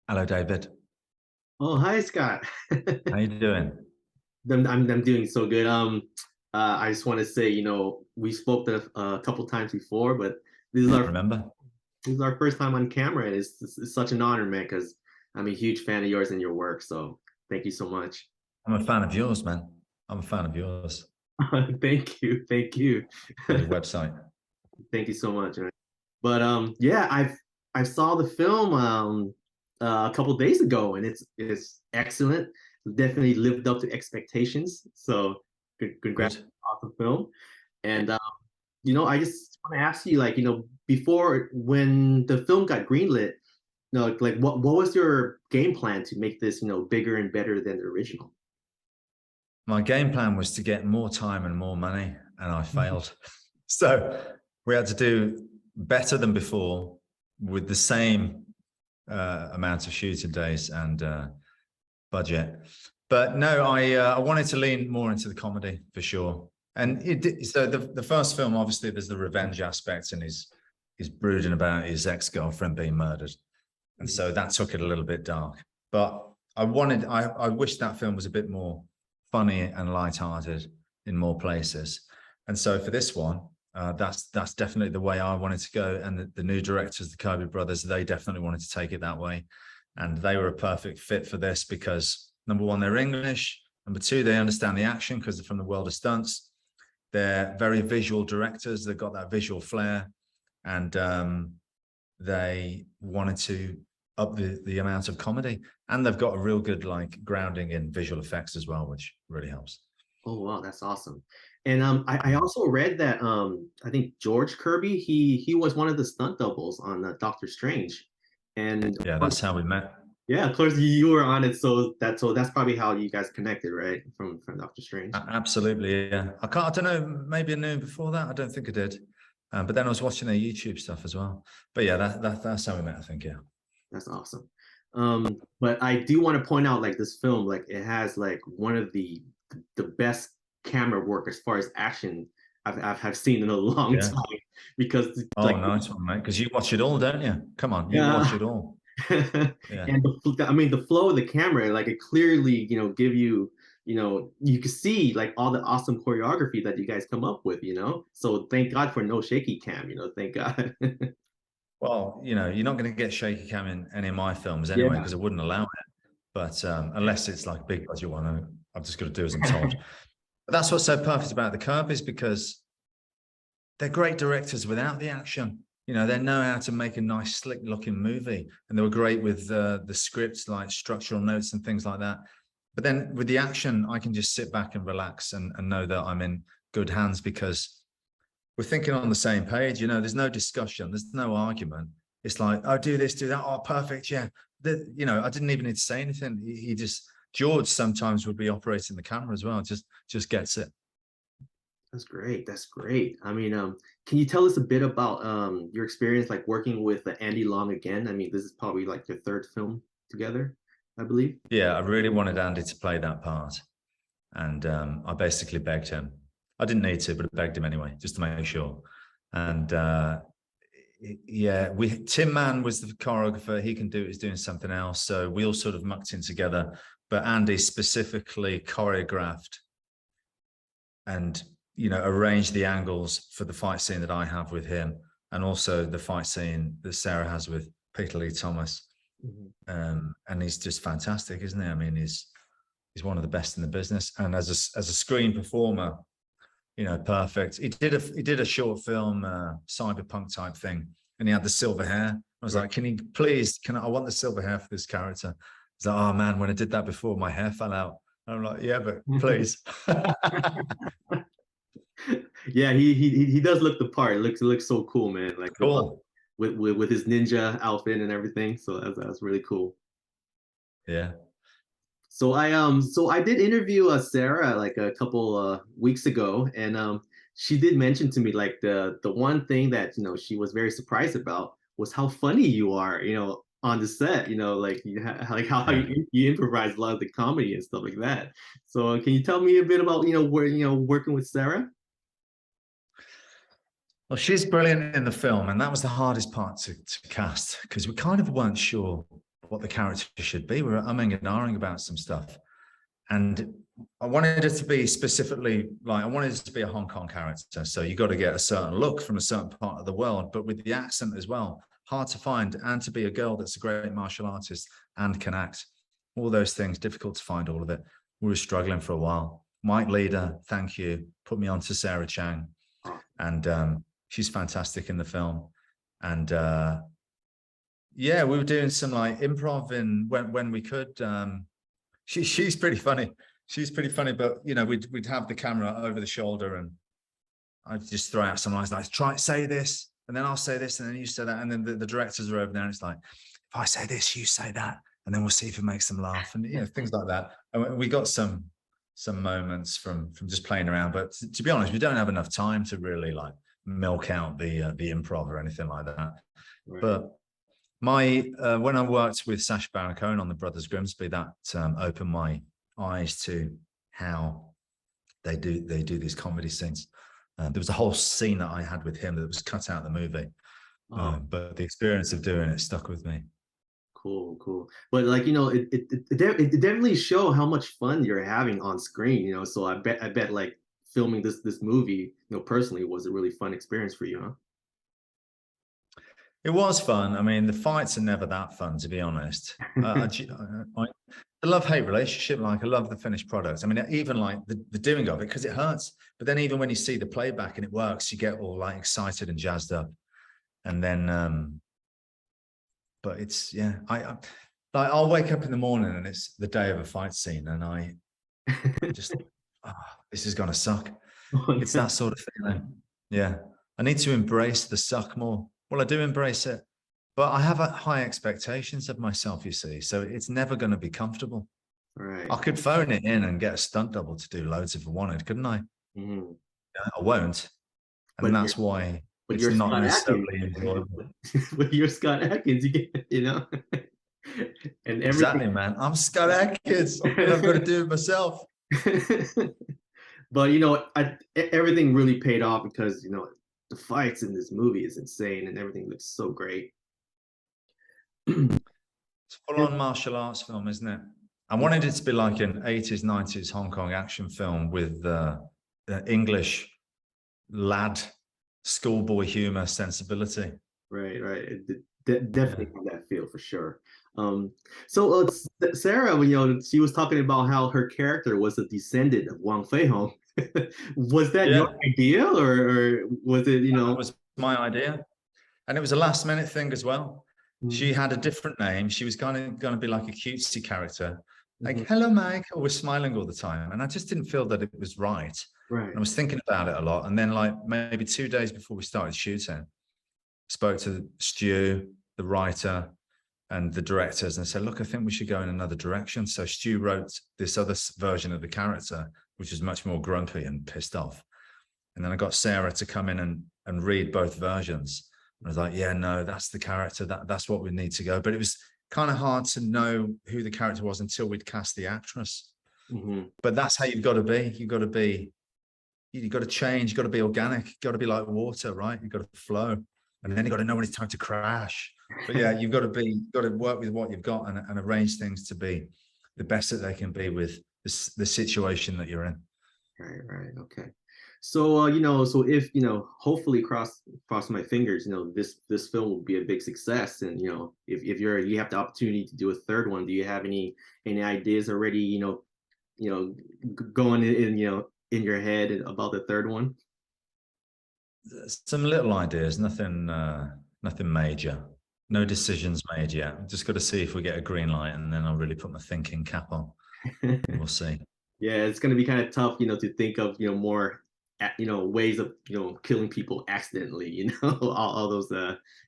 Hello, David. Oh, hi, Scott. How you doing? I'm doing so good. I just want to say, we spoke a couple times before, but this is I our remember. this is our first time on camera, and it's such an honor, man, because I'm a huge fan of yours and your work. So thank you so much. I'm a fan of yours, man. I'm a fan of yours. Thank you, Your website. thank you so much. Man. But yeah, I saw the film a couple days ago, and it's excellent. Definitely lived up to expectations. So congrats Good. on the film. And I just want to ask you, like, before when the film got greenlit, like what was your game plan to make this, bigger and better than the original? My game plan was to get more time and more money, and I failed. So we had to do better than before with the same amount of shooting days and budget. But no, I wanted to lean more into the comedy for sure. And so the first film, obviously, there's the revenge aspect, and he's brooding about his ex-girlfriend being murdered. And so that took it a little bit dark. But I wish that film was a bit more funny and lighthearted in more places. And so for this one, that's definitely the way I wanted to go. And the new directors, the Kobe brothers, they definitely wanted to take it that way. And they were a perfect fit for this because, number one, they're English. Number two, they understand the action because they're from the world of stunts. They're very visual directors. They've got that visual flair. And they wanted to up the amount of comedy. And they've got a real good like grounding in visual effects as well, which really helps. Oh wow, that's awesome. And I also read that I think George Kirby he was one of the stunt doubles on Doctor Strange, and of Yeah, course, that's how we met. yeah, of course you were on it, so that's probably how you guys connected, right? From Doctor Strange. Absolutely, yeah. I don't know, maybe I knew before that. I don't think I did. But then I was watching their YouTube stuff as well. But yeah, that's how we met, I think, yeah. That's awesome. But I do want to point out, like, this film, like, it has like one of the best camera work as far as action I've seen in a long Yeah. time because Oh, like nice one, mate. Because you watch it all, don't you? Come on, you watch yeah. it all. Yeah. And I mean the flow of the camera, like it clearly, give you, you can see like all the awesome choreography that you guys come up with. So thank God for no shaky cam, thank God. Well, you're not going to get shaky cam in any of my films anyway, Yeah. because I wouldn't allow it. But unless it's like a big budget one, I've just got to do as I'm told. But that's what's so perfect about the Curb is because they're great directors without the action. They know how to make a nice, slick looking movie. And they were great with the scripts, like structural notes and things like that. But then with the action, I can just sit back and relax and know that I'm in good hands because we're thinking on the same page. There's no discussion. There's no argument. It's like, oh, do this, do that. Oh, perfect. Yeah. I didn't even need to say anything. He just, George sometimes would be operating the camera as well. Just gets it. That's great. That's great. I mean, can you tell us a bit about your experience like working with Andy Long again? I mean, this is probably like your third film together, I believe. Yeah, I really wanted Andy to play that part. And I basically begged him. I didn't need to, but I begged him anyway, just to make sure. And yeah, Tim Mann was the choreographer. He can do it. He's doing something else. So we all sort of mucked in together. But Andy specifically choreographed and arrange the angles for the fight scene that I have with him, and also the fight scene that Sarah has with Peter Lee Thomas. And he's just fantastic, isn't he? I mean, he's one of the best in the business, and as a screen performer, perfect. He did a short film, cyberpunk type thing, and he had the silver hair. I was like, I want the silver hair for this character. He's like, oh man, when I did that before, my hair fell out. I'm like, yeah, but please. Yeah, he does look the part. It looks so cool, man. Like Cool. with his ninja outfit and everything. So that's really cool. Yeah. So I did interview Sarah like a couple weeks ago, and she did mention to me like the one thing that she was very surprised about was how funny you are, on the set, like like how Yeah. you improvise a lot of the comedy and stuff like that. So can you tell me a bit about where working with Sarah? Well, she's brilliant in the film, and that was the hardest part to cast because we kind of weren't sure what the character should be. We were umming and ahhing about some stuff, and I wanted it to be specifically like I wanted it to be a Hong Kong character. So you got to get a certain look from a certain part of the world, but with the accent as well, hard to find, and to be a girl that's a great martial artist and can act. All those things, difficult to find all of it. We were struggling for a while. Mike Leader, thank you, put me on to Sarah Chang, and she's fantastic in the film. And yeah, we were doing some like improv in when we could. She's pretty funny. She's pretty funny, but you know, we'd have the camera over the shoulder, and I'd just throw out some lines like, "Try say this," and then I'll say this, and then you say that, and then the directors are over there, and it's like, if I say this, you say that, and then we'll see if it makes them laugh, and you know, things like that. And we got some moments from just playing around, but to be honest, we don't have enough time to really like milk out the improv or anything like that. Right. But my when I worked with Sacha Baron Cohen on the Brothers Grimsby, that opened my eyes to how they do these comedy scenes. There was a whole scene that I had with him that was cut out of the movie, but the experience of doing it stuck with me. Cool. But like, you know, it definitely show how much fun you're having on screen, you know. So I bet like filming this movie, you know, personally was a really fun experience for you, huh? It was fun. I mean, the fights are never that fun, to be honest. I love-hate relationship. Like, I love the finished product. I mean, even like the doing of it, because it hurts. But then even when you see the playback and it works, you get all like excited and jazzed up. And then, but it's, yeah, I'll wake up in the morning and it's the day of a fight scene, and I just, this is gonna suck. It's that sort of feeling. Yeah, I need to embrace the suck more. Well, I do embrace it, but I have high expectations of myself, you see, so it's never going to be comfortable. Right. I could phone it in and get a stunt double to do loads if I wanted, couldn't I? Mm-hmm. I won't, and that's why it's not necessarily enjoyable. But you're Scott Adkins, you know. And exactly, man. I'm Scott Adkins. I've got to do it myself. But you know, everything really paid off because, you know, the fights in this movie is insane and everything looks so great. It's full-on martial arts film, isn't it? I wanted it to be like an 80s, 90s Hong Kong action film with English lad, schoolboy humor, sensibility. Right. Definitely have that feel for sure. So Sarah, you know, she was talking about how her character was a descendant of Wang Fei Hong. Was that your idea, or was it, you know? That was my idea, and it was a last-minute thing as well. She had a different name. She was kind of going to be like a cutesy character, like "Hello, Mike," always smiling all the time, and I just didn't feel that it was right. Right. And I was thinking about it a lot, and then like maybe 2 days before we started shooting, spoke to Stu, the writer, and the directors, and said, "Look, I think we should go in another direction." So Stu wrote this other version of the character, which is much more grumpy and pissed off. And then I got Sarah to come in and read both versions. And I was like, yeah, no, that's the character. That's what we need to go. But it was kind of hard to know who the character was until we'd cast the actress. But that's how you've got to be. You've got to change. You've got to be organic. You've got to be like water, right? You've got to flow. And then you've got to know when it's time to crash. But yeah, you've got to work with what you've got and arrange things to be the best that they can be with the situation that you're in. Right. Okay. So you know, so if, you know, hopefully cross my fingers, you know, this film will be a big success, and you know, if you have the opportunity to do a third one, do you have any ideas already, you know, going in, you know, in your head about the third one? Some little ideas, nothing major. No decisions made yet. Just got to see if we get a green light, and then I'll really put my thinking cap on. We'll see. Yeah, it's going to be kind of tough, you know, to think of, you know, more, you know, ways of, you know, killing people accidentally, you know, all those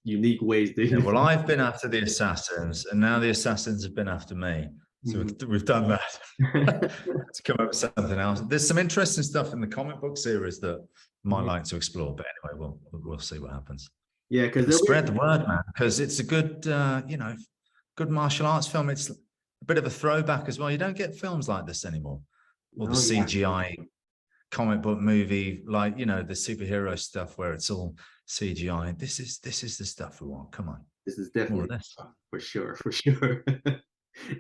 unique ways. Yeah, well, I've been after the assassins, and now the assassins have been after me. So we've done that to come up with something else. There's some interesting stuff in the comic book series that I might like to explore, but anyway, we'll see what happens. Yeah, because spread the word, man, because it's a good, you know, good martial arts film. It's a bit of a throwback as well. You don't get films like this anymore. All the CGI comic book movie, like, you know, the superhero stuff where it's all CGI. This is the stuff we want. Come on. This is More of definitely this. for sure, for sure.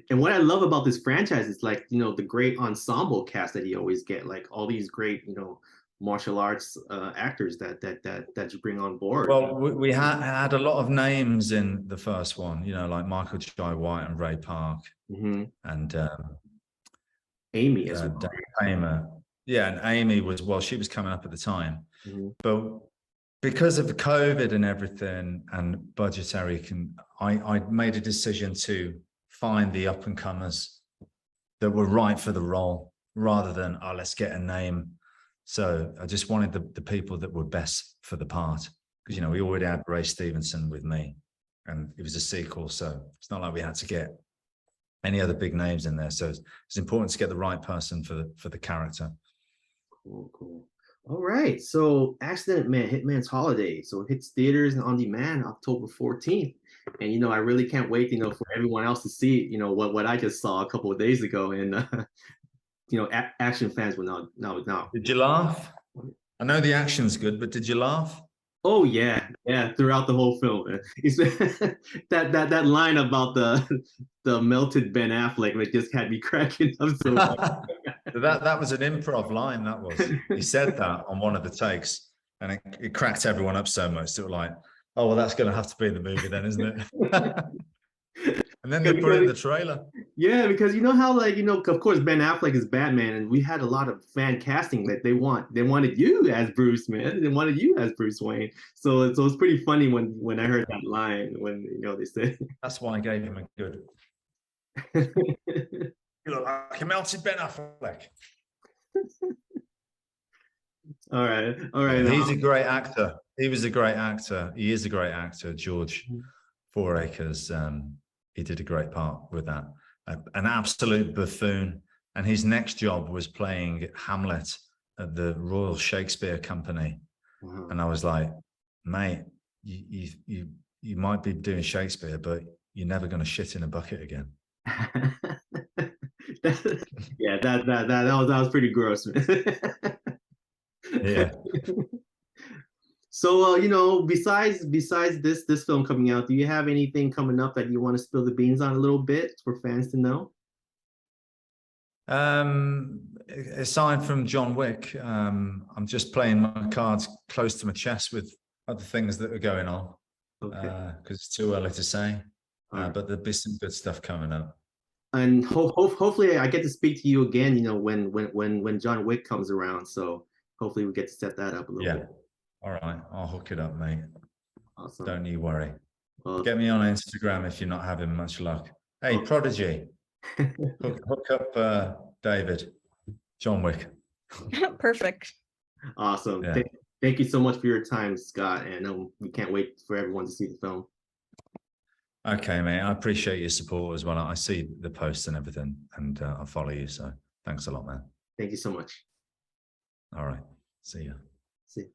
And what I love about this franchise is like, you know, the great ensemble cast that you always get, like all these great, you know, martial arts actors that you bring on board. Well, we had a lot of names in the first one, you know, like Michael Jai White and Ray Park, and Amy as well. Dan Kramer. Yeah, and Amy was, well, she was coming up at the time, but because of COVID and everything and budgetary, I made a decision to find the up and comers that were right for the role, rather than, oh, let's get a name. So I just wanted the people that were best for the part, because, you know, we already had Ray Stevenson with me, and it was a sequel, so it's not like we had to get any other big names in there. So it's important to get the right person for the character. Cool. All right. So Accident Man, Hitman's Holiday. So it hits theaters and on demand October 14th. And, you know, I really can't wait, you know, for everyone else to see, you know, what I just saw a couple of days ago. And, you know, action fans will now. Did you laugh? I know the action's good, but did you laugh? Oh yeah, throughout the whole film. It's that line about the melted Ben Affleck, like, just had me cracking up so much. that was an improv line. That was, he said that on one of the takes, and it cracked everyone up so much. They were like, oh, well, that's going to have to be the movie then, isn't it? And then they put it in the trailer. Yeah, because you know how, like, you know, of course Ben Affleck is Batman, and we had a lot of fan casting that they wanted you as Bruce, man. They wanted you as Bruce Wayne. So it's pretty funny when I heard that line, when, you know, they said. That's why I gave him a good. You look like a melted Ben Affleck. All right. Yeah, he's a great actor. He was a great actor. He is a great actor, George Fouracres. He did a great part with that. An absolute buffoon. And his next job was playing Hamlet at the Royal Shakespeare Company. Wow. And I was like, mate, you might be doing Shakespeare, but you're never going to shit in a bucket again. Yeah, that was pretty gross, man. Yeah. So, you know, besides this film coming out, do you have anything coming up that you want to spill the beans on a little bit for fans to know? Aside from John Wick, I'm just playing my cards close to my chest with other things that are going on, because it's too early to say. But there'll be some good stuff coming up. And hopefully I get to speak to you again, you know, when John Wick comes around. So hopefully we get to set that up a little bit. All right, I'll hook it up, mate. Awesome. Don't you worry. Well, get me on Instagram if you're not having much luck. Hey, Prodigy, hook up David, John Wick. Perfect. Awesome. Yeah. Thank you so much for your time, Scott, and we can't wait for everyone to see the film. Okay, mate. I appreciate your support as well. I see the posts and everything, and I follow you. So thanks a lot, man. Thank you so much. All right. See you. See you.